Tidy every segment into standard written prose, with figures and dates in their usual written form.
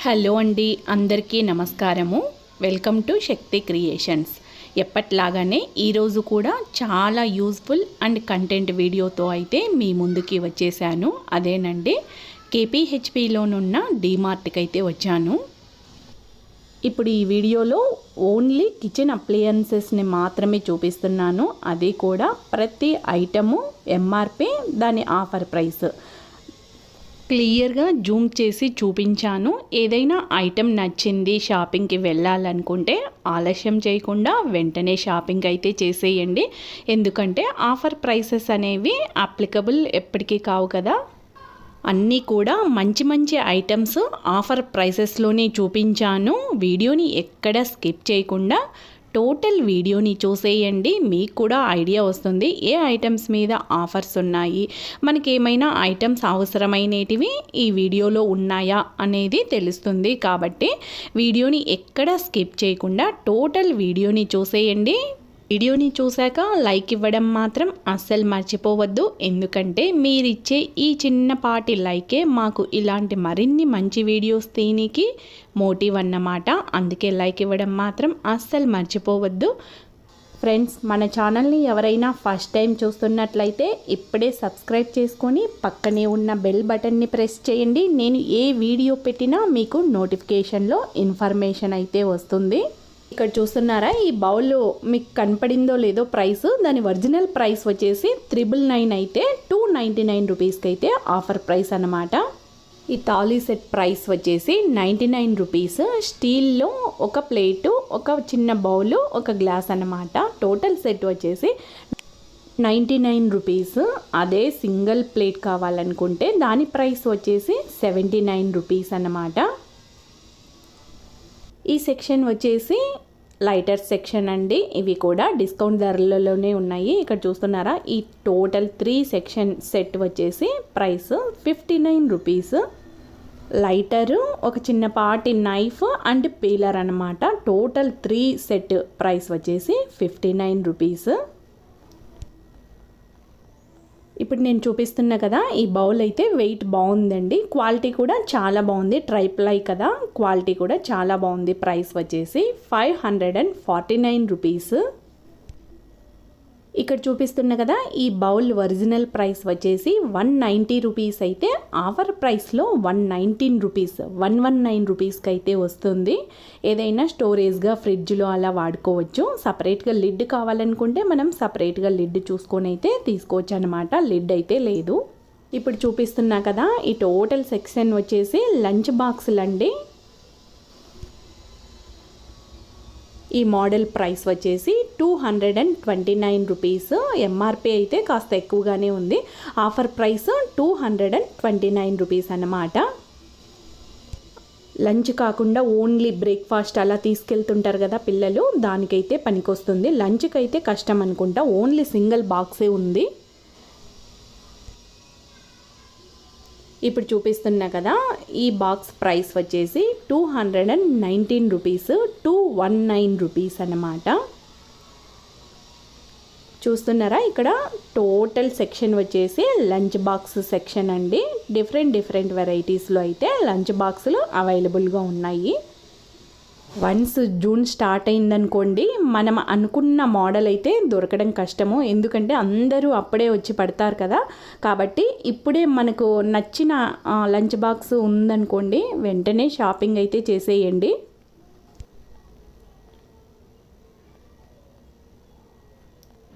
Hello అండి, అందరికీ నమస్కారము. Welcome to Shakti creations. ఎప్పట్లాగానే ఈరోజు కూడా చాలా యూజ్ఫుల్ అండ్ కంటెంట్ వీడియోతో అయితే మీ ముందుకి వచ్చేసాను. అదేనండి, కేపీహెచ్పిలోనున్న డీమార్ట్కి అయితే వచ్చాను. ఇప్పుడు ఈ వీడియోలో ఓన్లీ కిచెన్ అప్లయన్సెస్ని మాత్రమే చూపిస్తున్నాను. అది కూడా ప్రతి ఐటము ఎంఆర్పి, దాని ఆఫర్ ప్రైస్ క్లియర్గా జూమ్ చేసి చూపించాను. ఏదైనా ఐటెం నచ్చింది, షాపింగ్కి వెళ్ళాలనుకుంటే ఆలస్యం చేయకుండా వెంటనే షాపింగ్ అయితే చేసేయండి. ఎందుకంటే ఆఫర్ ప్రైసెస్ అనేవి అప్లికబుల్ ఎప్పటికీ కావు కదా. అన్నీ కూడా మంచి మంచి ఐటమ్స్ ఆఫర్ ప్రైసెస్లోనే చూపించాను. వీడియోని ఎక్కడ స్కిప్ చేయకుండా టోటల్ వీడియోని చూసేయండి. మీకు కూడా ఐడియా వస్తుంది ఏ ఐటమ్స్ మీద ఆఫర్స్ ఉన్నాయి, మనకి ఏమైనా ఐటమ్స్ అవసరమైనటివి ఈ వీడియోలో ఉన్నాయా అనేది తెలుస్తుంది. కాబట్టి వీడియోని ఎక్కడ స్కిప్ చేయకుండా టోటల్ వీడియోని చూసేయండి. వీడియోని చూశాక లైక్ ఇవ్వడం మాత్రం అస్సలు మర్చిపోవద్దు. ఎందుకంటే మీరిచ్చే ఈ చిన్నపాటి లైకే మాకు ఇలాంటి మరిన్ని మంచి వీడియోస్ తీనికి మోటివ్ అన్నమాట. అందుకే లైక్ ఇవ్వడం మాత్రం అస్సలు మర్చిపోవద్దు. ఫ్రెండ్స్, మన ఛానల్ని ఎవరైనా ఫస్ట్ టైం చూస్తున్నట్లయితే ఇప్పుడే సబ్స్క్రైబ్ చేసుకొని పక్కనే ఉన్న బెల్ బటన్ని ప్రెస్ చేయండి. నేను ఏ వీడియో పెట్టినా మీకు నోటిఫికేషన్లో ఇన్ఫర్మేషన్ అయితే వస్తుంది. ఇక్కడ చూస్తున్నారా, ఈ బౌల్ మీకు కనపడిందో లేదో ప్రైస్, దాని ఒరిజినల్ ప్రైస్ వచ్చేసి 999 అయితే 299 రూపీస్కి అయితే ఆఫర్ ప్రైస్ అన్నమాట. ఈ తాలీ సెట్ ప్రైస్ వచ్చేసి 99 రూపీస్. స్టీల్లో ఒక ప్లేటు, ఒక చిన్న బౌలు, ఒక గ్లాస్ అన్నమాట. టోటల్ సెట్ వచ్చేసి 99 రూపీస్. అదే సింగిల్ ప్లేట్ కావాలనుకుంటే దాని ప్రైస్ వచ్చేసి 79 రూపీస్ అన్నమాట. ఈ సెక్షన్ వచ్చేసి లైటర్ సెక్షన్ అండి. ఇవి కూడా డిస్కౌంట్ ధరలలోనే ఉన్నాయి. ఇక్కడ చూస్తున్నారా, ఈ టోటల్ 3 సెక్షన్ సెట్ వచ్చేసి ప్రైస్ 59 రూపీస్. లైటరు, ఒక చిన్నపాటి నైఫ్ అండ్ పీలర్ అన్నమాట. టోటల్ 3 సెట్ ప్రైస్ వచ్చేసి 59 రూపీస్. ఇప్పుడు నేను చూపిస్తున్నా కదా, ఈ బౌల్ అయితే వెయిట్ బాగుందండి. క్వాలిటీ కూడా చాలా బాగుంది. ట్రైప్లై కదా, క్వాలిటీ కూడా చాలా బాగుంది. ప్రైస్ వచ్చేసి 549 రూపీస్. ఇక్కడ చూపిస్తున్నా కదా, ఈ బౌల్ ఒరిజినల్ ప్రైస్ వచ్చేసి 190 రూపీస్ అయితే ఆఫర్ ప్రైస్లో 119 రూపీస్, 119 రూపీస్కి అయితే వస్తుంది. ఏదైనా స్టోరేజ్గా ఫ్రిడ్జ్లో అలా వాడుకోవచ్చు. సపరేట్గా లిడ్ కావాలనుకుంటే మనం సపరేట్గా లిడ్ చూసుకొని అయితే తీసుకోవచ్చు అనమాట. లిడ్ అయితే లేదు. ఇప్పుడు చూపిస్తున్నా కదా, ఈ టోటల్ సెక్షన్ వచ్చేసి లంచ్ బాక్సులు అండి. ఈ మోడల్ ప్రైస్ వచ్చేసి 229 రూపీస్. ఎంఆర్పి అయితే కాస్త ఎక్కువగానే ఉంది. ఆఫర్ ప్రైస్ 229 రూపీస్ అన్నమాట. లంచ్ కాకుండా ఓన్లీ బ్రేక్ఫాస్ట్ అలా తీసుకెళ్తుంటారు కదా పిల్లలు, దానికైతే పనికొస్తుంది. లంచ్కి అయితే కష్టం అనుకుంటా, ఓన్లీ సింగిల్ బాక్సే ఉంది. ఇప్పుడు చూపిస్తున్నా కదా, ఈ బాక్స్ ప్రైస్ వచ్చేసి 219 రూపీస్, 219 రూపీస్ అన్నమాట. చూస్తున్నారా, ఇక్కడ టోటల్ సెక్షన్ వచ్చేసి లంచ్ బాక్స్ సెక్షన్ అండి. డిఫరెంట్ వెరైటీస్లో అయితే లంచ్ బాక్సులు అవైలబుల్గా ఉన్నాయి. వన్స్ జూన్ స్టార్ట్ అయిందనుకోండి, మనం అనుకున్న మోడల్ అయితే దొరకడం కష్టము. ఎందుకంటే అందరూ అప్పుడే వచ్చి పడతారు కదా. కాబట్టి ఇప్పుడే మనకు నచ్చిన లంచ్ బాక్స్ ఉందనుకోండి, వెంటనే షాపింగ్ అయితే చేసేయండి.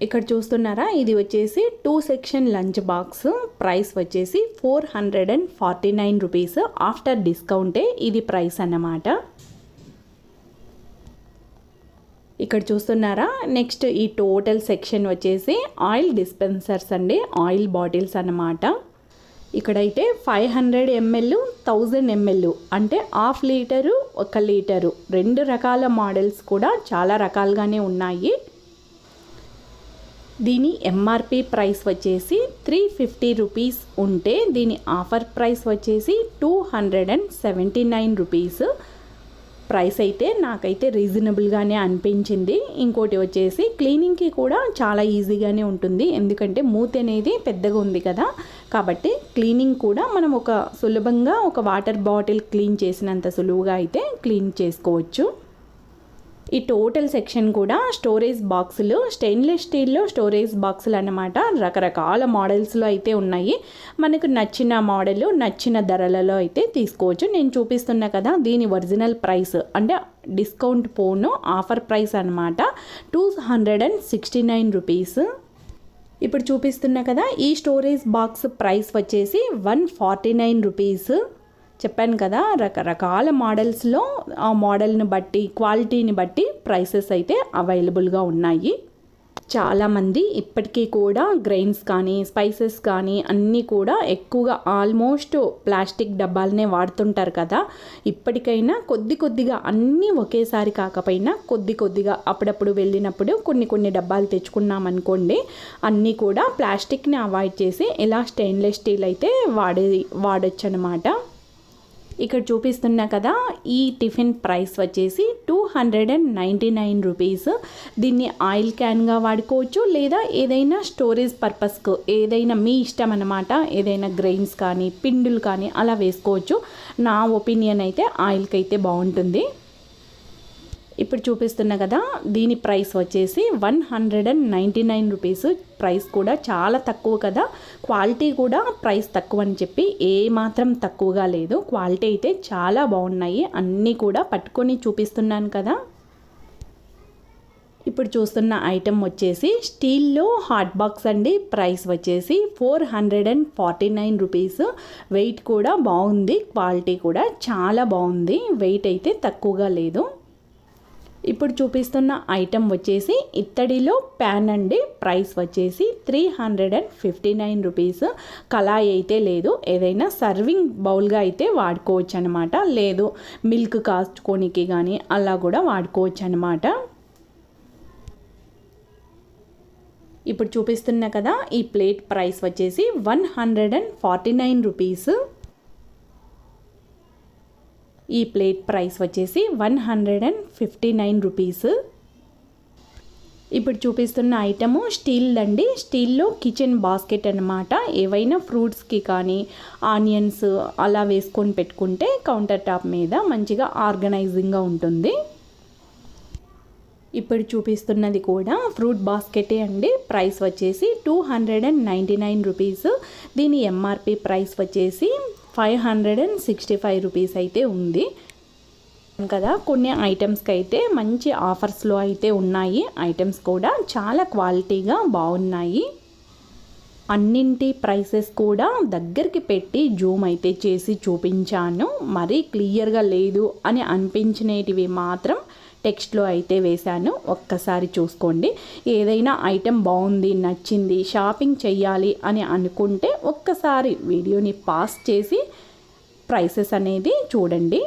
ఇక్కడ చూస్తున్నారా, ఇది వచ్చేసి 2 సెక్షన్ లంచ్ బాక్స్. ప్రైస్ వచ్చేసి 449 రూపీస్. ఆఫ్టర్ డిస్కౌంటే ఇది ప్రైస్ అన్నమాట. ఇక్కడ చూస్తున్నారా, నెక్స్ట్ ఈ టోటల్ సెక్షన్ వచ్చేసి ఆయిల్ డిస్పెన్సర్స్ అండి, ఆయిల్ బాటిల్స్ అన్నమాట. ఇక్కడైతే 500 ml, 1000 ml అంటే 1/2 లీటరు, 1 లీటరు, 2 రకాల మోడల్స్ కూడా చాలా రకాలుగానే ఉన్నాయి. దీని ఎంఆర్పి ప్రైస్ వచ్చేసి 350 రూపీస్ ఉంటే దీని ఆఫర్ ప్రైస్ వచ్చేసి 279 రూపీస్. ప్రైస్ అయితే నాకైతే రీజనబుల్గానే అనిపించింది. ఇంకోటి వచ్చేసి క్లీనింగ్కి కూడా చాలా ఈజీగానే ఉంటుంది, ఎందుకంటే మూత అనేది పెద్దగా ఉంది కదా, కాబట్టి క్లీనింగ్ కూడా మనం సులభంగా ఒక వాటర్ బాటిల్ క్లీన్ చేసినంత సులువుగా అయితే క్లీన్ చేసుకోవచ్చు. ఈ టోటల్ సెక్షన్ కూడా స్టోరేజ్ బాక్సులు, స్టెయిన్లెస్ స్టీల్లో స్టోరేజ్ బాక్సులు అన్నమాట. రకరకాల మోడల్స్లో అయితే ఉన్నాయి. మనకు నచ్చిన మోడల్ నచ్చిన ధరలలో అయితే తీసుకోవచ్చు. నేను చూపిస్తున్నా కదా, దీని ఒరిజినల్ ప్రైస్ అంటే డిస్కౌంట్ పోను ఆఫర్ ప్రైస్ అన్నమాట 269 రూపీస్. ఇప్పుడు చూపిస్తున్నా కదా, ఈ స్టోరేజ్ బాక్స్ ప్రైస్ వచ్చేసి 149 రూపీస్. చెప్పాను కదా, రకరకాల మోడల్స్లో ఆ మోడల్ని బట్టి క్వాలిటీని బట్టి ప్రైసెస్ అయితే అవైలబుల్గా ఉన్నాయి. చాలామంది ఇప్పటికీ కూడా గ్రెయిన్స్ కానీ స్పైసెస్ కానీ అన్నీ కూడా ఎక్కువగా ఆల్మోస్ట్ ప్లాస్టిక్ డబ్బాలనే వాడుతుంటారు కదా. ఇప్పటికైనా కొద్దిగా అన్నీ ఒకేసారి కాకపోయినా కొద్దిగా అప్పుడప్పుడు వెళ్ళినప్పుడు కొన్ని డబ్బాలు తెచ్చుకున్నామనుకోండి, అన్నీ కూడా ప్లాస్టిక్ని అవాయిడ్ చేసి ఇలా స్టెయిన్లెస్ స్టీల్ అయితే వాడొచ్చు అనమాట. ఇక్కడ చూపిస్తున్నా కదా, ఈ టిఫిన్ ప్రైస్ వచ్చేసి 299 రూపీస్. దీన్ని ఆయిల్ క్యాన్గా వాడుకోవచ్చు, లేదా ఏదైనా స్టోరేజ్ పర్పస్కు ఏదైనా మీ ఇష్టం అన్నమాట. ఏదైనా గ్రెయిన్స్ కానీ పిండులు కానీ అలా వేసుకోవచ్చు. నా ఒపీనియన్ అయితే ఆయిల్కి అయితే బాగుంటుంది. ఇప్పుడు చూపిస్తున్నా కదా, దీని ప్రైస్ వచ్చేసి 199 రూపీస్. ప్రైస్ కూడా చాలా తక్కువ కదా, క్వాలిటీ కూడా ప్రైస్ తక్కువ అని చెప్పి ఏమాత్రం తక్కువగా లేదు. క్వాలిటీ అయితే చాలా బాగున్నాయి. అన్నీ కూడా పట్టుకొని చూపిస్తున్నాను కదా. ఇప్పుడు చూస్తున్న ఐటెం వచ్చేసి స్టీల్లో హాట్ బాక్స్ అండి. ప్రైస్ వచ్చేసి 449 రూపీస్. వెయిట్ కూడా బాగుంది, క్వాలిటీ కూడా చాలా బాగుంది, వెయిట్ అయితే తక్కువగా లేదు. ఇప్పుడు చూపిస్తున్న ఐటెం వచ్చేసి ఇత్తడిలో ప్యాన్ అండి. ప్రైస్ వచ్చేసి 359 రూపీస్. కళాయి అయితే లేదు, ఏదైనా సర్వింగ్ బౌల్గా అయితే వాడుకోవచ్చు అనమాట. లేదు మిల్క్ కాచుకోనికి కానీ అలా కూడా వాడుకోవచ్చు అనమాట. ఇప్పుడు చూపిస్తున్నా కదా, ఈ ప్లేట్ ప్రైస్ వచ్చేసి 149 రూపీస్. ఈ ప్లేట్ ప్రైస్ వచ్చేసి 159 రూపీస్. ఇప్పుడు చూపిస్తున్న ఐటము స్టీల్ అండి. స్టీల్లో కిచెన్ బాస్కెట్ అన్నమాట. ఏవైనా ఫ్రూట్స్కి కానీ ఆనియన్స్ అలా వేసుకొని పెట్టుకుంటే కౌంటర్ టాప్ మీద మంచిగా ఆర్గనైజింగ్గా ఉంటుంది. ఇప్పుడు చూపిస్తున్నది కూడా ఫ్రూట్ బాస్కెటే అండి. ప్రైస్ వచ్చేసి 299 రూపీస్. దీని ఎంఆర్పి ప్రైస్ వచ్చేసి 565 రూపీస్ అయితే ఉంది కదా. కొన్ని ఐటమ్స్కి అయితే మంచి ఆఫర్స్లో అయితే ఉన్నాయి. ఐటమ్స్ కూడా చాలా క్వాలిటీగా బాగున్నాయి. అన్నింటి ప్రైసెస్ కూడా దగ్గరికి పెట్టి జూమ్ అయితే చేసి చూపించాను. మరీ క్లియర్గా లేదు అని అనిపించినవి మాత్రం టెక్స్ట్లో అయితే వేశాను, ఒక్కసారి చూసుకోండి. ఏదైనా ఐటెం బాగుంది, నచ్చింది, షాపింగ్ చెయ్యాలి అని అనుకుంటే ఒక్కసారి వీడియోని పాస్ చేసి ప్రైసెస్ అనేది చూడండి.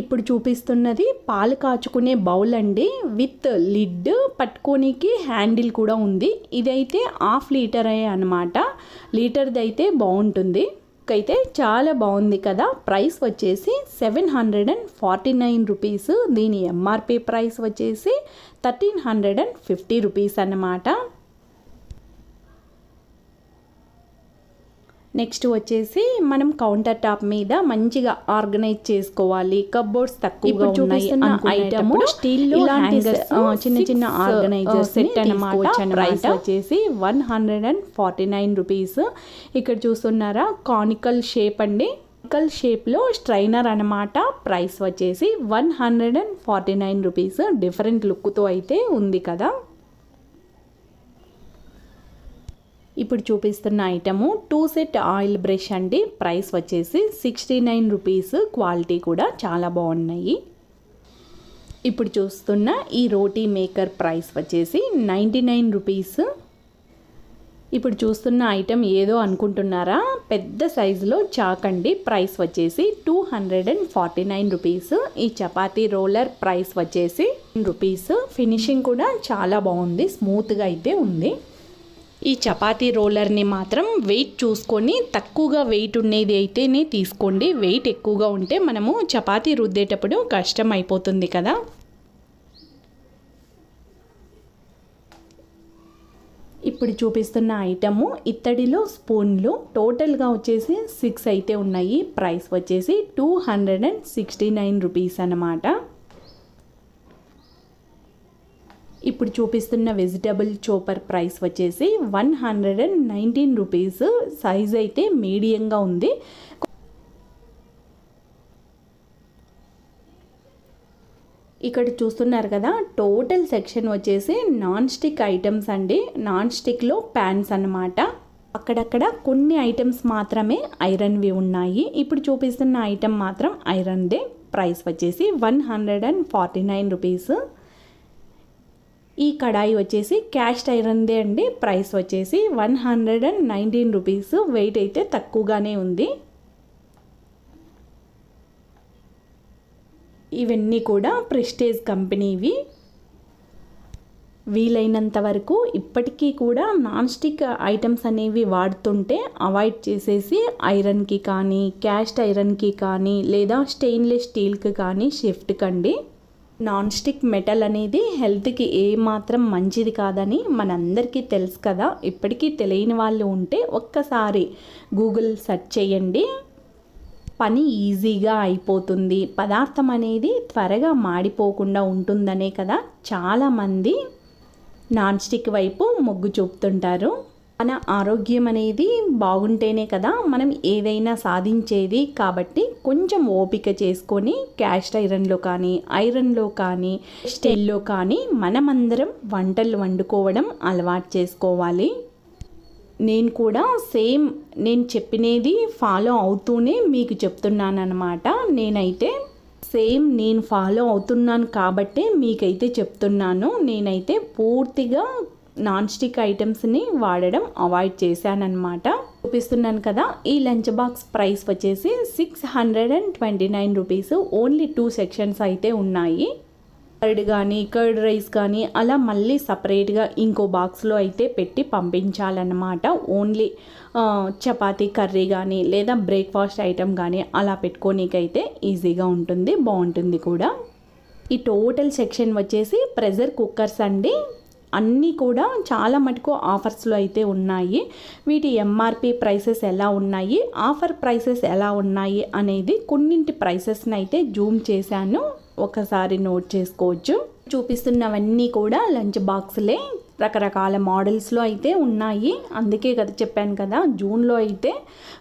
ఇప్పుడు చూపిస్తున్నది పాలు కాచుకునే బౌల్ అండి. విత్ లిడ్, పట్టుకోనికి హ్యాండిల్ కూడా ఉంది. ఇదైతే 1/2 లీటర్ అన్నమాట. లీటర్ది అయితే బాగుంటుంది. అయితే చాలా బాగుంది కదా. ప్రైస్ వచ్చేసి 749 రూపీస్. దీని ఎంఆర్పి ప్రైస్ వచ్చేసి 1350 రూపీస్ అన్నమాట. నెక్స్ట్ వచ్చేసి మనం కౌంటర్ టాప్ మీద మంచిగా ఆర్గనైజ్ చేసుకోవాలి, కప్బోర్డ్స్ తక్కువగా ఉన్నాయి ఐటమ్ స్టీల్లో చిన్న ఆర్గనైజర్ సెట్ అన్నమాట. ప్రైస్ వచ్చేసి 149 రూపీస్. ఇక్కడ చూస్తున్నారా, కానికల్ షేప్ అండి. కానికల్ షేప్లో స్ట్రైనర్ అన్నమాట. ప్రైస్ వచ్చేసి 149 రూపీస్. డిఫరెంట్ లుక్తో అయితే ఉంది కదా. ఇప్పుడు చూపిస్తున్న ఐటము 2 సెట్ ఆయిల్ బ్రష్ అండి. ప్రైస్ వచ్చేసి 69 రూపీస్. క్వాలిటీ కూడా చాలా బాగున్నాయి. ఇప్పుడు చూస్తున్న ఈ రోటీ మేకర్ ప్రైస్ వచ్చేసి 99 రూపీస్. ఇప్పుడు చూస్తున్న ఐటెం ఏదో అనుకుంటున్నారా, పెద్ద సైజులో చాక్ అండి. ప్రైస్ వచ్చేసి 249 రూపీస్. ఈ చపాతీ రోలర్ ప్రైస్ వచ్చేసి రూపీస్. ఫినిషింగ్ కూడా చాలా బాగుంది, స్మూత్గా అయితే ఉంది. ఈ చపాతీ రోలర్ని మాత్రం వెయిట్ చూసుకొని తక్కువగా వెయిట్ ఉండేది అయితేనే తీసుకోండి. వెయిట్ ఎక్కువగా ఉంటే మనము చపాతీ రుద్దేటప్పుడు కష్టం అయిపోతుంది కదా. ఇప్పుడు చూపిస్తున్న ఐటము ఇత్తడిలో స్పూన్లు టోటల్గా వచ్చేసి 6 అయితే ఉన్నాయి. ప్రైస్ వచ్చేసి 269 రూపీస్ అన్నమాట. ఇప్పుడు చూపిస్తున్న వెజిటబుల్ చోపర్ ప్రైస్ వచ్చేసి 119 రూపీస్. సైజ్ అయితే మీడియంగా ఉంది. ఇక్కడ చూస్తున్నారు కదా, టోటల్ సెక్షన్ వచ్చేసి నాన్ స్టిక్ ఐటమ్స్ అండి. నాన్ స్టిక్లో ప్యాన్స్ అన్నమాట. అక్కడక్కడ కొన్ని ఐటమ్స్ మాత్రమే ఐరన్వి ఉన్నాయి. ఇప్పుడు చూపిస్తున్న ఐటమ్ మాత్రం ఐరన్దే. ప్రైస్ వచ్చేసి 149 రూపీస్. ఈ కడాయి వచ్చేసి క్యాస్ట్ ఐరన్దే అండి. ప్రైస్ వచ్చేసి 119 రూపీస్. వెయిట్ అయితే తక్కువగానే ఉంది. ఇవన్నీ కూడా ప్రెస్టేజ్ కంపెనీవి. వీలైనంత వరకు ఇప్పటికీ కూడా నాన్ స్టిక్ ఐటమ్స్ అనేవి వాడుతుంటే అవాయిడ్ చేసేసి ఐరన్కి కానీ, క్యాస్ట్ ఐరన్కి కానీ, లేదా స్టెయిన్లెస్ స్టీల్కి కానీ షిఫ్ట్ కండి. నాన్ స్టిక్ మెటల్ అనేది హెల్త్కి ఏమాత్రం మంచిది కాదని మనందరికీ తెలుసు కదా. ఇప్పటికీ తెలియని వాళ్ళు ఉంటే ఒక్కసారి గూగుల్ సెర్చ్ చేయండి. పని ఈజీగా అయిపోతుంది. పదార్థం అనేది త్వరగా మాడిపోకుండా ఉంటుందనే కదా చాలామంది నాన్ స్టిక్ వైపు మొగ్గు చూపుతుంటారు. మన ఆరోగ్యం అనేది బాగుంటేనే కదా మనం ఏదైనా సాధించేది. కాబట్టి కొంచెం ఓపిక చేసుకొని క్యాస్ట్ ఐరన్లో కానీ, ఐరన్లో కానీ, స్టీల్లో కానీ మనమందరం వంటలు వండుకోవడం అలవాటు చేసుకోవాలి. నేను కూడా సేమ్ నేను చెప్పినది ఫాలో అవుతూనే మీకు చెప్తున్నాను అన్నమాట. నేనైతే సేమ్ నేను ఫాలో అవుతున్నాను కాబట్టే మీకైతే చెప్తున్నాను. నేనైతే పూర్తిగా నాన్ స్టిక్ ఐటమ్స్ని వాడడం అవాయిడ్ చేశానన్నమాట. చూపిస్తున్నాను కదా, ఈ లంచ్ బాక్స్ ప్రైస్ వచ్చేసి 629 రూపీస్. ఓన్లీ 2 సెక్షన్స్ అయితే ఉన్నాయి. కర్డ్ కానీ, కర్డ్ రైస్ కానీ అలా మళ్ళీ సపరేట్గా ఇంకో బాక్స్లో అయితే పెట్టి పంపించాలన్నమాట. ఓన్లీ చపాతీ కర్రీ కానీ లేదా బ్రేక్ఫాస్ట్ ఐటమ్ కానీ అలా పెట్టుకోనికైతే ఈజీగా ఉంటుంది, బాగుంటుంది కూడా. ఈ టోటల్ సెక్షన్ వచ్చేసి ప్రెషర్ కుక్కర్స్ అండి. అన్నీ కూడా చాలా మటుకు ఆఫర్స్లో అయితే ఉన్నాయి. వీటి ఎంఆర్పి ప్రైసెస్ ఎలా ఉన్నాయి, ఆఫర్ ప్రైసెస్ ఎలా ఉన్నాయి అనేది కొన్నింటి ప్రైసెస్ని అయితే జూమ్ చేశాను, ఒకసారి నోట్ చేసుకోవచ్చు. చూపిస్తున్నవన్నీ కూడా లంచ్ బాక్స్లే. రకరకాల మోడల్స్లో అయితే ఉన్నాయి. అందుకే కదా చెప్పాను కదా, జూన్లో అయితే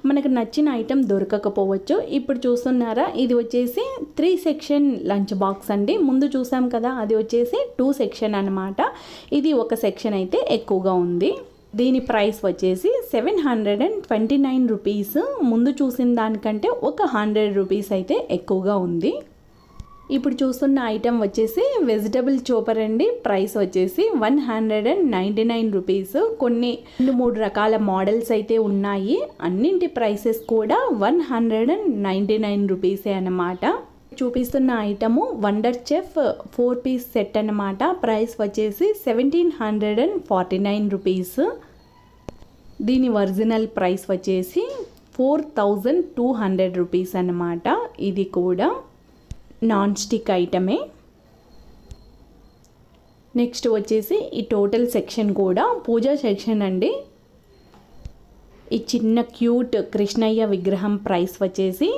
మనకు నచ్చిన ఐటెం దొరకకపోవచ్చు. ఇప్పుడు చూస్తున్నారా, ఇది వచ్చేసి 3 సెక్షన్ లంచ్ బాక్స్ అండి. ముందు చూసాం కదా, అది వచ్చేసి 2 సెక్షన్ అనమాట. ఇది ఒక సెక్షన్ అయితే ఎక్కువగా ఉంది. దీని ప్రైస్ వచ్చేసి 729 రూపీస్. ముందు చూసిన దానికంటే ఒక 100 రూపీస్ అయితే ఎక్కువగా ఉంది. ఇప్పుడు చూస్తున్న ఐటెం వచ్చేసి వెజిటబుల్ చోపర్ అండి. ప్రైస్ వచ్చేసి 199 రూపీస్. కొన్ని 2-3 రకాల మోడల్స్ అయితే ఉన్నాయి. అన్నింటి ప్రైసెస్ కూడా 199 రూపీసే అన్నమాట. చూపిస్తున్న item wonder chef 4 piece set అన్నమాట. ప్రైస్ వచ్చేసి 1749 రూపీస్. దీని ఒరిజినల్ ప్రైస్ వచ్చేసి 4200 రూపీస్ అన్నమాట. ఇది కూడా నాన్ స్టిక్ ఐటమే. నెక్స్ట్ వచ్చేసి ఈ టోటల్ సెక్షన్ కూడా పూజా సెక్షన్ అండి. ఈ చిన్న క్యూట్ కృష్ణయ్య విగ్రహం ప్రైస్ వచ్చేసి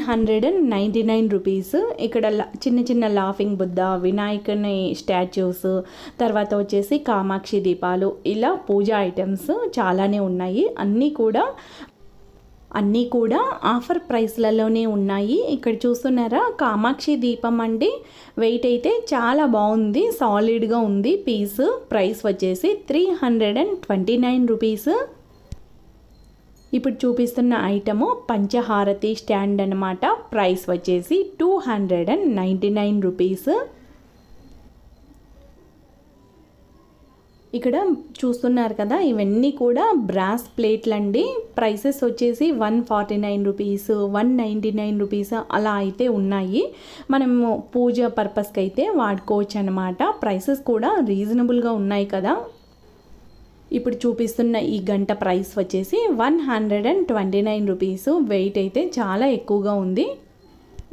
199 రూపీస్. ఇక్కడ చిన్న చిన్న లాఫింగ్ బుద్ధ, వినాయకుని స్టాచ్యూస్, తర్వాత వచ్చేసి కామాక్షి దీపాలు, ఇలా పూజా ఐటమ్స్ చాలానే ఉన్నాయి. అన్నీ కూడా ఆఫర్ ప్రైస్లలోనే ఉన్నాయి. ఇక్కడ చూస్తున్నారా, కామాక్షి దీపం అండి. వెయిట్ అయితే చాలా బాగుంది, సాలిడ్గా ఉంది పీస్. ప్రైస్ వచ్చేసి 329 రూపీస్. ఇప్పుడు చూపిస్తున్న ఐటము పంచహారతి స్టాండ్ అనమాట. ప్రైస్ వచ్చేసి 299 రూపీస్. ఇక్కడ చూస్తున్నారు కదా, ఇవన్నీ కూడా బ్రాస్ ప్లేట్లు అండి. ప్రైసెస్ వచ్చేసి 149 రూపీస్, 199 రూపీస్ అలా అయితే ఉన్నాయి. మనము పూజ పర్పస్కి అయితే వాడుకోవచ్చు అనమాట. ప్రైసెస్ కూడా రీజనబుల్గా ఉన్నాయి కదా. ఇప్పుడు చూపిస్తున్న ఈ గంట ప్రైస్ వచ్చేసి 129 రూపీస్. వెయిట్ అయితే చాలా ఎక్కువగా ఉంది.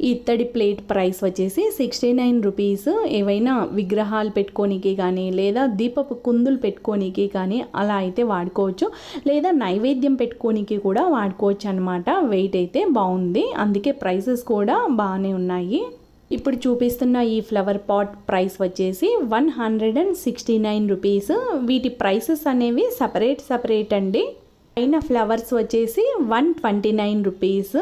ఈ ఇత్తడి ప్లేట్ ప్రైస్ వచ్చేసి 69 రూపీస్. ఏవైనా విగ్రహాలు పెట్టుకోనికి కానీ లేదా దీపపు కుందులు పెట్టుకోనికి కానీ అలా అయితే వాడుకోవచ్చు, లేదా నైవేద్యం పెట్టుకోనికి కూడా వాడుకోవచ్చు అనమాట. వెయిట్ అయితే బాగుంది, అందుకే ప్రైసెస్ కూడా బాగానే ఉన్నాయి. ఇప్పుడు చూపిస్తున్న ఈ ఫ్లవర్ పాట్ ప్రైస్ వచ్చేసి 169 రూపీస్. వీటి ప్రైసెస్ అనేవి సపరేట్ అండి. పైన ఫ్లవర్స్ వచ్చేసి 129 రూపీస్.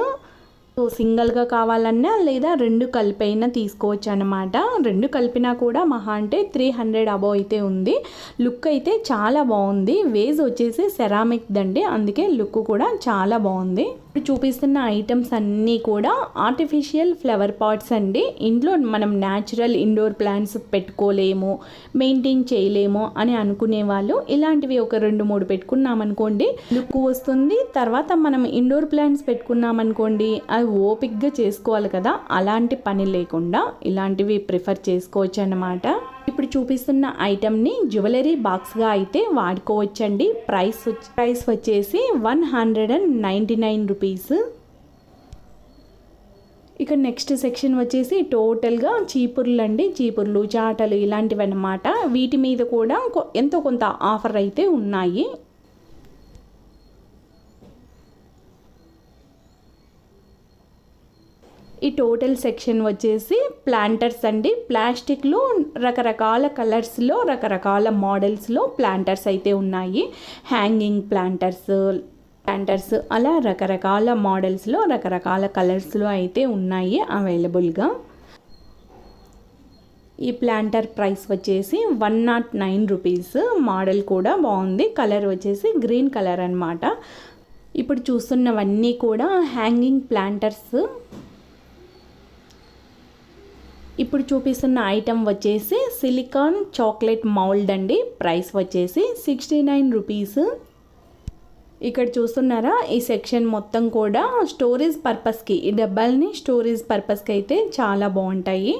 సింగిల్గా కావాలన్నా లేదా రెండు కలిపైనా తీసుకోవచ్చు అనమాట. రెండు కలిపినా కూడా మహా అంటే 300 అబోవ్ అయితే ఉంది. లుక్ అయితే చాలా బాగుంది. వేజ్ వచ్చేసి సెరామిక్ దండి, అందుకే లుక్ కూడా చాలా బాగుంది. ఇప్పుడు చూపిస్తున్న ఐటమ్స్ అన్నీ కూడా ఆర్టిఫిషియల్ ఫ్లవర్ పాట్స్ అండి. ఇంట్లో మనం న్యాచురల్ ఇండోర్ ప్లాంట్స్ పెట్టుకోలేము, మెయింటైన్ చేయలేము అని అనుకునే వాళ్ళు ఇలాంటివి ఒక 2-3 పెట్టుకున్నామనుకోండి, లుక్ వస్తుంది. తర్వాత మనం ఇండోర్ ప్లాంట్స్ పెట్టుకున్నామనుకోండి, అవి ఓపిక్గా చేసుకోవాలి కదా, అలాంటి పని లేకుండా ఇలాంటివి ప్రిఫర్ చేసుకోవచ్చు అన్నమాట. ఇప్పుడు చూపిస్తున్న ఐటమ్ని జ్యువెలరీ బాక్స్గా అయితే వాడుకోవచ్చండి. ప్రైస్ వచ్చేసి 199 రూపీస్. ఇక నెక్స్ట్ సెక్షన్ వచ్చేసి టోటల్గా చీపుర్లు అండి. చీపుర్లు, చాటలు ఇలాంటివి అన్నమాట. వీటి మీద కూడా ఎంతో కొంత ఆఫర్ అయితే ఉన్నాయి. ఈ టోటల్ సెక్షన్ వచ్చేసి ప్లాంటర్స్ అండి. ప్లాస్టిక్లో రకరకాల కలర్స్లో రకరకాల మోడల్స్లో ప్లాంటర్స్ అయితే ఉన్నాయి. హ్యాంగింగ్ ప్లాంటర్స్ అలా రకరకాల మోడల్స్లో రకరకాల కలర్స్లో అయితే ఉన్నాయి అవైలబుల్గా. ఈ ప్లాంటర్ ప్రైస్ వచ్చేసి 109 రూపీస్. మోడల్ కూడా బాగుంది. కలర్ వచ్చేసి గ్రీన్ కలర్ అన్నమాట. ఇప్పుడు చూస్తున్నవన్నీ కూడా హ్యాంగింగ్ ప్లాంటర్స్. ఇప్పుడు చూపిస్తున్న ఐటెం వచ్చేసి సిలికాన్ చాక్లెట్ మౌల్డ్ అండి. ప్రైస్ వచ్చేసి 69 రూపీస్. ఇక్కడ చూస్తున్నారా, ఈ సెక్షన్ మొత్తం కూడా స్టోరేజ్ పర్పస్కి, ఈ డబ్బాలని స్టోరేజ్ పర్పస్కి అయితే చాలా బాగుంటాయి.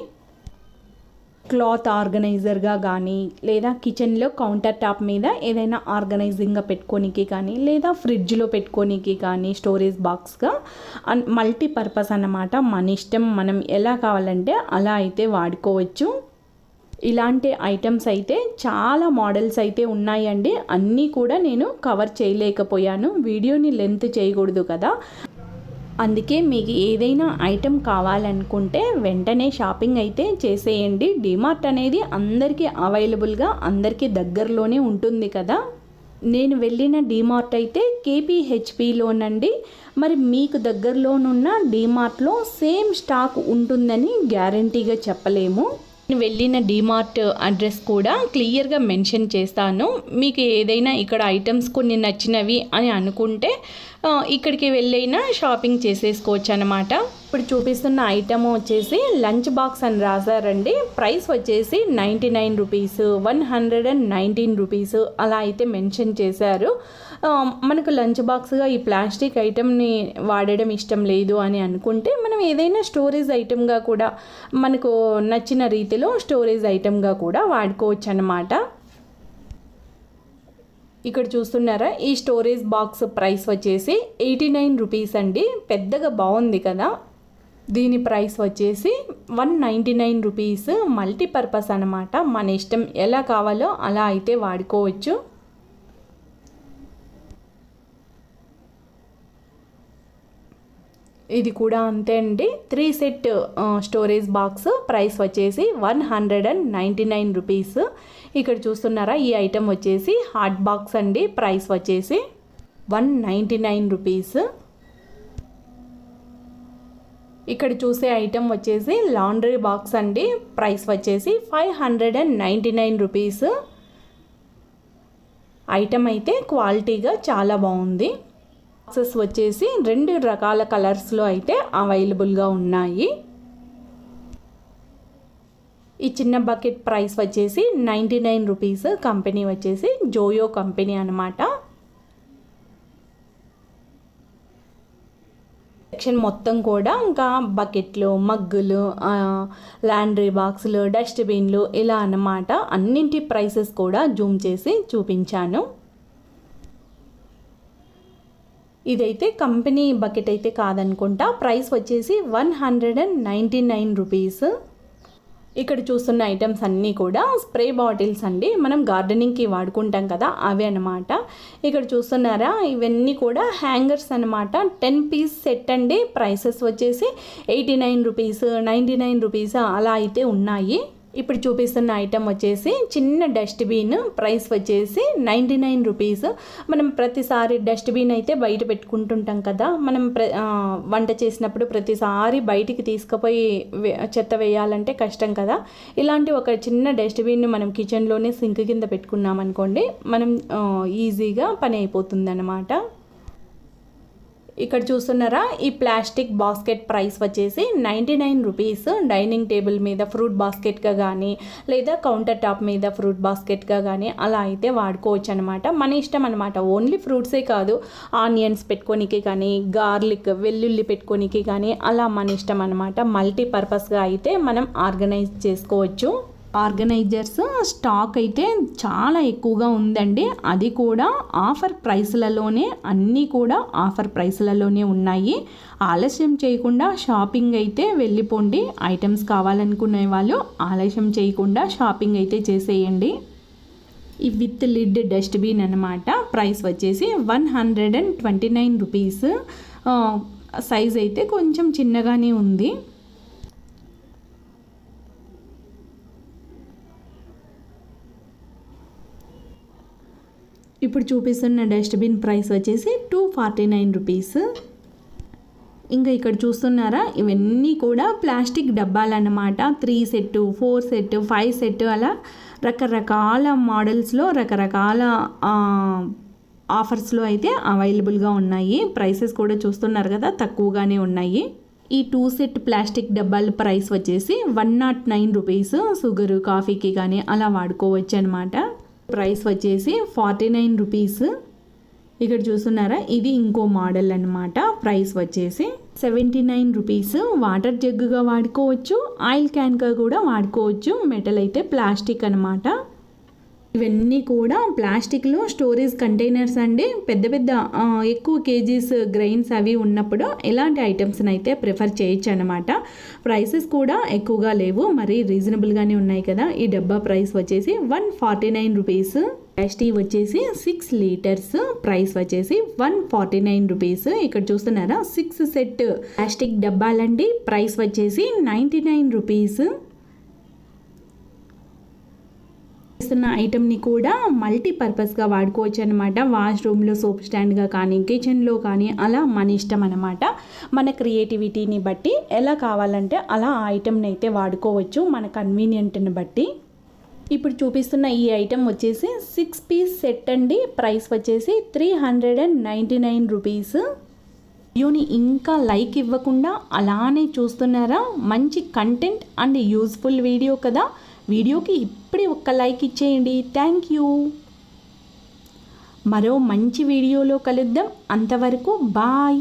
క్లాత్ ఆర్గనైజర్గా కానీ లేదా కిచెన్లో కౌంటర్ టాప్ మీద ఏదైనా ఆర్గనైజింగ్గా పెట్టుకోనికి కానీ లేదా ఫ్రిడ్జ్లో పెట్టుకోనికి కానీ స్టోరేజ్ బాక్స్గా మల్టీపర్పస్ అన్నమాట. మన ఇష్టం, మనం ఎలా కావాలంటే అలా అయితే వాడుకోవచ్చు. ఇలాంటి ఐటమ్స్ అయితే చాలా మోడల్స్ అయితే ఉన్నాయండి. అన్నీ కూడా నేను కవర్ చేయలేకపోయాను, వీడియోని లెంత్ చేయకూడదు కదా. అందుకే మీకు ఏదైనా ఐటెం కావాలనుకుంటే వెంటనే షాపింగ్ అయితే చేసేయండి. డిమార్ట్ అనేది అందరికీ అవైలబుల్గా, అందరికీ దగ్గరలోనే ఉంటుంది కదా. నేను వెళ్ళిన డిమార్ట్ అయితే KPHPలోనండి. మరి మీకు దగ్గరలోనున్న డిమార్ట్లో సేమ్ స్టాక్ ఉంటుందని గ్యారంటీగా చెప్పలేము. నేను వెళ్ళిన డిమార్ట్ అడ్రస్ కూడా క్లియర్గా మెన్షన్ చేస్తాను. మీకు ఏదైనా ఇక్కడ ఐటమ్స్ కొన్ని నచ్చినవి అని అనుకుంటే ఇక్కడికి వెళ్ళైనా షాపింగ్ చేసేసుకోవచ్చు అన్నమాట. ఇప్పుడు చూపిస్తున్న ఐటమ్ వచ్చేసి లంచ్ బాక్స్ అని రాశారండి. ప్రైస్ వచ్చేసి 99 రూపీస్, 119 రూపీస్ అలా అయితే మెన్షన్ చేశారు. మనకు లంచ్ బాక్స్గా ఈ ప్లాస్టిక్ ఐటమ్ని వాడడం ఇష్టం లేదు అని అనుకుంటే మనం ఏదైనా స్టోరేజ్ ఐటమ్గా కూడా మనకు నచ్చిన రీతిలో స్టోరేజ్ ఐటమ్గా కూడా వాడుకోవచ్చు అన్నమాట. ఇక్కడ చూస్తున్నారా, ఈ స్టోరేజ్ బాక్స్ ప్రైస్ వచ్చేసి 89 రూపీస్ అండి. పెద్దగా బాగుంది కదా. దీని ప్రైస్ వచ్చేసి 199 రూపీస్. మల్టీపర్పస్ అన్నమాట. మన ఇష్టం, ఎలా కావాలో అలా అయితే వాడుకోవచ్చు. ఇది కూడా అంతే అండి. 3 సెట్ స్టోరేజ్ బాక్స్ ప్రైస్ వచ్చేసి 199 రూపీస్. ఇక్కడ చూస్తున్నారా, ఈ ఐటెం వచ్చేసి హాట్ బాక్స్ అండి. ప్రైస్ వచ్చేసి 199 రూపీస్. ఇక్కడ చూసే ఐటెం వచ్చేసి లాండ్రీ బాక్స్ అండి. ప్రైస్ వచ్చేసి 599 రూపీస్. ఐటెం అయితే క్వాలిటీగా చాలా బాగుంది. బాక్సెస్ వచ్చేసి 2 రకాల కలర్స్లో అయితే అవైలబుల్గా ఉన్నాయి. ఈ చిన్న బకెట్ ప్రైస్ వచ్చేసి 99 రూపీస్. కంపెనీ వచ్చేసి జోయో కంపెనీ అన్నమాట. సెక్షన్ మొత్తం కూడా ఇంకా బకెట్లు, మగ్గులు, లాండ్రీ బాక్సులు, డస్ట్బిన్లు ఇలా అన్నమాట. అన్నింటి ప్రైసెస్ కూడా జూమ్ చేసి చూపించాను. ఇదైతే కంపెనీ బకెట్ అయితే కాదనుకుంటా. ప్రైస్ వచ్చేసి 199 రూపీస్. ఇక్కడ చూస్తున్న ఐటమ్స్ అన్నీ కూడా స్ప్రే బాటిల్స్ అండి. మనం గార్డెనింగ్కి వాడుకుంటాం కదా, అవి అనమాట. ఇక్కడ చూస్తున్నారా, ఇవన్నీ కూడా హ్యాంగర్స్ అనమాట. 10 పీస్ సెట్ అండి. ప్రైసెస్ వచ్చేసి 89 రూపీస్, 99 రూపీస్ అలా అయితే ఉన్నాయి. ఇప్పుడు చూపిస్తున్న ఐటెం వచ్చేసి చిన్న డస్ట్బిన్. ప్రైస్ వచ్చేసి 99 రూపీస్. మనం ప్రతిసారి డస్ట్బిన్ అయితే బయట పెట్టుకుంటుంటాం కదా, మనం వంట చేసినప్పుడు ప్రతిసారి బయటికి తీసుకుపోయి చెత్త వేయాలంటే కష్టం కదా. ఇలాంటి ఒక చిన్న డస్ట్బిన్ మనం కిచెన్లోనే సింక్ కింద పెట్టుకున్నాం అనుకోండి, మనం ఈజీగా పని అయిపోతుంది అన్నమాట. ఇక్కడ చూస్తున్నారా, ఈ ప్లాస్టిక్ బాస్కెట్ ప్రైస్ వచ్చేసి 99 రూపీస్. డైనింగ్ టేబుల్ మీద ఫ్రూట్ బాస్కెట్గా కానీ లేదా కౌంటర్ టాప్ మీద ఫ్రూట్ బాస్కెట్గా కానీ అలా అయితే వాడుకోవచ్చు అనమాట. మన ఇష్టం అనమాట. ఓన్లీ ఫ్రూట్సే కాదు, ఆనియన్స్ పెట్టుకోనికి కానీ, గార్లిక్ వెల్లుల్లి పెట్టుకోనికి కానీ అలా మన ఇష్టం అనమాట. మల్టీపర్పస్గా అయితే మనం ఆర్గనైజ్ చేసుకోవచ్చు. ఆర్గనైజర్స్ స్టాక్ అయితే చాలా ఎక్కువగా ఉందండి. అది కూడా ఆఫర్ ప్రైస్లలోనే, అన్నీ కూడా ఆఫర్ ప్రైస్లలోనే ఉన్నాయి. ఆలస్యం చేయకుండా షాపింగ్ అయితే వెళ్ళిపోండి. ఐటమ్స్ కావాలనుకునే వాళ్ళు ఆలస్యం చేయకుండా షాపింగ్ అయితే చేసేయండి. ఈ విత్ లిడ్ డస్ట్బిన్ అనమాట. ప్రైస్ వచ్చేసి 129 రూపీస్. సైజ్ అయితే కొంచెం చిన్నగానే ఉంది. ఇప్పుడు చూపిస్తున్న డస్ట్బిన్ ప్రైస్ వచ్చేసి 249 రూపీస్. ఇంకా ఇక్కడ చూస్తున్నారా, ఇవన్నీ కూడా ప్లాస్టిక్ డబ్బాలన్నమాట. 3 సెట్, 4 సెట్, 5 సెట్ అలా రకరకాల మోడల్స్లో రకరకాల ఆఫర్స్లో అయితే అవైలబుల్గా ఉన్నాయి. ప్రైసెస్ కూడా చూస్తున్నారు కదా, తక్కువగానే ఉన్నాయి. ఈ 2 సెట్ ప్లాస్టిక్ డబ్బాల ప్రైస్ వచ్చేసి 109 రూపీస్. షుగరు, కాఫీకి కానీ అలా వాడుకోవచ్చు అనమాట. ప్రైస్ వచ్చేసి 49 రూపీస్. ఇక్కడ చూస్తున్నారా, ఇది ఇంకో మోడల్ అనమాట. ప్రైస్ వచ్చేసి 79 రూపీస్. వాటర్ జగ్గుగా వాడుకోవచ్చు, ఆయిల్ క్యాన్గా కూడా వాడుకోవచ్చు. మెటల్ అయితే ప్లాస్టిక్ అనమాట. ఇవన్నీ కూడా ప్లాస్టిక్లో స్టోరేజ్ కంటైనర్స్ అండి. పెద్ద పెద్ద ఎక్కువ కేజీస్ గ్రెయిన్స్ అవి ఉన్నప్పుడు ఇలాంటి ఐటమ్స్ని అయితే ప్రిఫర్ చేయొచ్చు అనమాట. ప్రైసెస్ కూడా ఎక్కువగా లేవు, మరి రీజనబుల్గానే ఉన్నాయి కదా. ఈ డబ్బా ప్రైస్ వచ్చేసి 149 రూపీస్. కెపాసిటీ వచ్చేసి 6 లీటర్స్. ప్రైస్ వచ్చేసి 149 రూపీస్. ఇక్కడ చూస్తున్నారా, 6 సెట్ ప్లాస్టిక్ డబ్బాలండి. ప్రైస్ వచ్చేసి 99 రూపీస్. ఇస్తున్న ఐటమ్ని కూడా మల్టీపర్పస్గా వాడుకోవచ్చు అనమాట. వాష్రూమ్లో సోప్ స్టాండ్గా కానీ, కిచెన్లో కానీ అలా మన ఇష్టం అనమాట. మన క్రియేటివిటీని బట్టి ఎలా కావాలంటే అలా ఆ ఐటమ్ని అయితే వాడుకోవచ్చు, మన కన్వీనియంట్ని బట్టి. ఇప్పుడు చూపిస్తున్న ఈ ఐటమ్ వచ్చేసి 6 పీస్ సెట్ అండి. ప్రైస్ వచ్చేసి 399 రూపీస్. వీడియోని ఇంకా లైక్ ఇవ్వకుండా అలానే చూస్తున్నారా? మంచి కంటెంట్ అండ్ యూస్ఫుల్ వీడియో కదా. వీడియోకి ఇప్పుడే ఒక్క లైక్ ఇచ్చేయండి. Thank you. మరో మంచి వీడియోలో కలుద్దాం. అంతవరకు బాయ్.